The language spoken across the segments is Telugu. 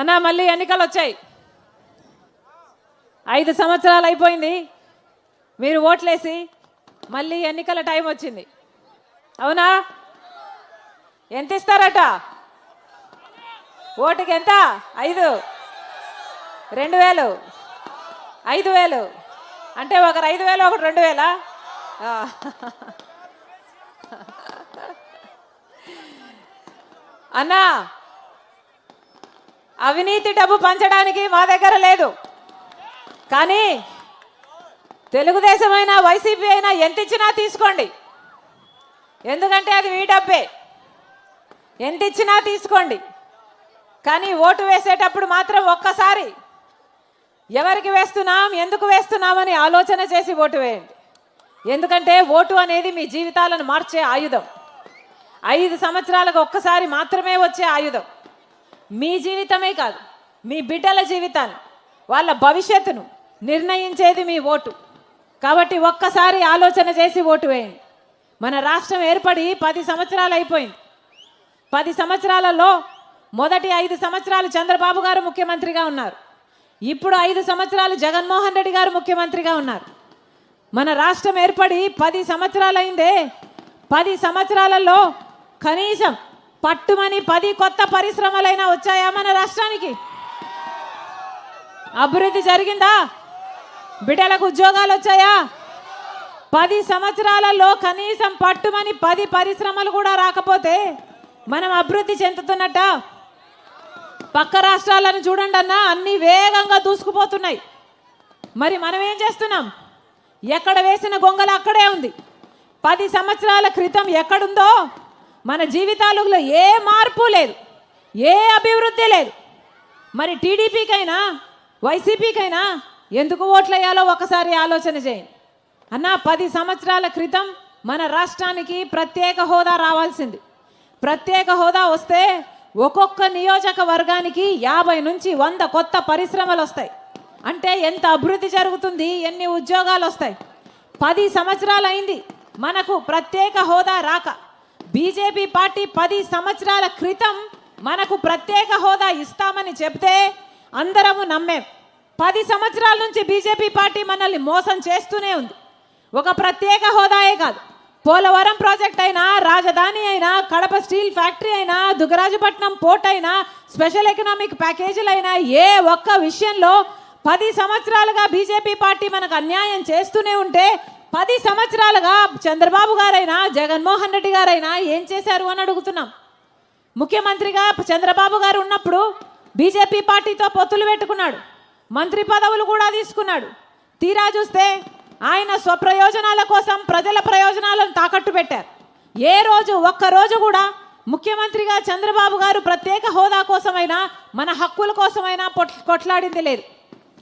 అన్నా మళ్ళీ ఎన్నికలు వచ్చాయి. 5 సంవత్సరాలు అయిపోయింది. మీరు ఓట్లేసి మళ్ళీ ఎన్నికల టైం వచ్చింది. అవునా? ఎంత ఇస్తారట? ఓటుకి ఎంత? 5, 2000, 5000 అంటే ఒకరు 5000 ఒకటి 2000. అన్నా అవినీతి డబ్బు పంచడానికి మా దగ్గర లేదు. కానీ తెలుగుదేశం అయినా వైసీపీ అయినా ఎంత ఇచ్చినా తీసుకోండి, ఎందుకంటే అది మీ డబ్బే. ఎంత ఇచ్చినా తీసుకోండి, కానీ ఓటు వేసేటప్పుడు మాత్రం ఒక్కసారి ఎవరికి వేస్తున్నాం, ఎందుకు వేస్తున్నామని ఆలోచన చేసి ఓటు వేయండి. ఎందుకంటే ఓటు అనేది మీ జీవితాలను మార్చే ఆయుధం. 5 సంవత్సరాలకు ఒక్కసారి మాత్రమే వచ్చే ఆయుధం. మీ జీవితమే కాదు, మీ బిడ్డల జీవితాన్ని, వాళ్ళ భవిష్యత్తును నిర్ణయించేది మీ ఓటు. కాబట్టి ఒక్కసారి ఆలోచన చేసి ఓటు వేయండి. మన రాష్ట్రం ఏర్పడి 10 సంవత్సరాలు అయిపోయింది. 10 సంవత్సరాలలో మొదటి 5 సంవత్సరాలు చంద్రబాబు గారు ముఖ్యమంత్రిగా ఉన్నారు. ఇప్పుడు 5 సంవత్సరాలు జగన్మోహన్ రెడ్డి గారు ముఖ్యమంత్రిగా ఉన్నారు. మన రాష్ట్రం ఏర్పడి 10 సంవత్సరాలు అయిందే. 10 సంవత్సరాలలో కనీసం పట్టుమని 10 కొత్త పరిశ్రమలైనా వచ్చాయా మన రాష్ట్రానికి? అభివృద్ధి జరిగిందా? బిడ్డలకు ఉద్యోగాలు వచ్చాయా? 10 సంవత్సరాలలో కనీసం పట్టుమని 10 పరిశ్రమలు కూడా రాకపోతే మనం అభివృద్ధి చెందుతున్నట్ట? పక్క రాష్ట్రాలను చూడండి అన్నా, అన్ని వేగంగా దూసుకుపోతున్నాయి. మరి మనం ఏం చేస్తున్నాం? ఎక్కడ వేసిన గొంగలు అక్కడే ఉంది. 10 సంవత్సరాల క్రితం ఎక్కడుందో మన జీవితాలలో ఏ మార్పు లేదు, ఏ అభివృద్ధి లేదు. మరి టీడీపీకైనా వైసీపీకైనా ఎందుకు ఓట్లేయాలో ఒకసారి ఆలోచన చేయండి. అన్న 10 సంవత్సరాల క్రితం మన రాష్ట్రానికి ప్రత్యేక హోదా రావాల్సింది. ప్రత్యేక హోదా వస్తే ఒక్కొక్క నియోజకవర్గానికి 50 నుంచి 100 కొత్త పరిశ్రమలు వస్తాయి. అంటే ఎంత అభివృద్ధి జరుగుతుంది, ఎన్ని ఉద్యోగాలు వస్తాయి. 10 సంవత్సరాలు అయింది మనకు ప్రత్యేక హోదా రాక. బీజేపీ పార్టీ 10 సంవత్సరాల క్రితం మనకు ప్రత్యేక హోదా ఇస్తామని చెప్తే అందరము నమ్మేం. 10 సంవత్సరాల నుంచి బీజేపీ పార్టీ మనల్ని మోసం చేస్తూనే ఉంది. ఒక ప్రత్యేక హోదాయే కాదు, పోలవరం ప్రాజెక్ట్ అయినా, రాజధాని అయినా, కడప స్టీల్ ఫ్యాక్టరీ అయినా, దుగ్గరాజపట్నం పోర్ట్ అయినా, స్పెషల్ ఎకనామిక్ ప్యాకేజీలైనా, ఏ ఒక్క విషయంలో 10 సంవత్సరాలుగా బీజేపీ పార్టీ మనకు అన్యాయం చేస్తూనే ఉంటే 10 సంవత్సరాలుగా చంద్రబాబు గారైనా జగన్మోహన్ రెడ్డి గారైనా ఏం చేశారు అని అడుగుతున్నాం. ముఖ్యమంత్రిగా చంద్రబాబు గారు ఉన్నప్పుడు బీజేపీ పార్టీతో పొత్తులు పెట్టుకున్నాడు, మంత్రి పదవులు కూడా తీసుకున్నాడు. తీరా చూస్తే ఆయన స్వప్రయోజనాల కోసం ప్రజల ప్రయోజనాలను తాకట్టు పెట్టారు. ఏ రోజు ఒక్కరోజు కూడా ముఖ్యమంత్రిగా చంద్రబాబు గారు ప్రత్యేక హోదా కోసమైనా మన హక్కుల కోసమైనా కొట్లాడింది లేదు.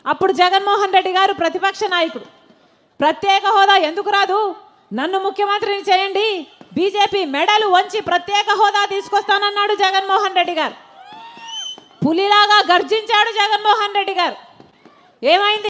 అప్పుడు జగన్మోహన్ రెడ్డి గారు ప్రతిపక్ష నాయకుడు. ప్రత్యేక హోదా ఎందుకు రాదు, నన్ను ముఖ్యమంత్రిని చేయండి, బీజేపీ మెడలు వంచి ప్రత్యేక హోదా తీసుకొస్తానన్నాడు జగన్మోహన్ రెడ్డి గారు. పులిలాగా గర్జించాడు జగన్మోహన్ రెడ్డి గారు. ఏమైంది?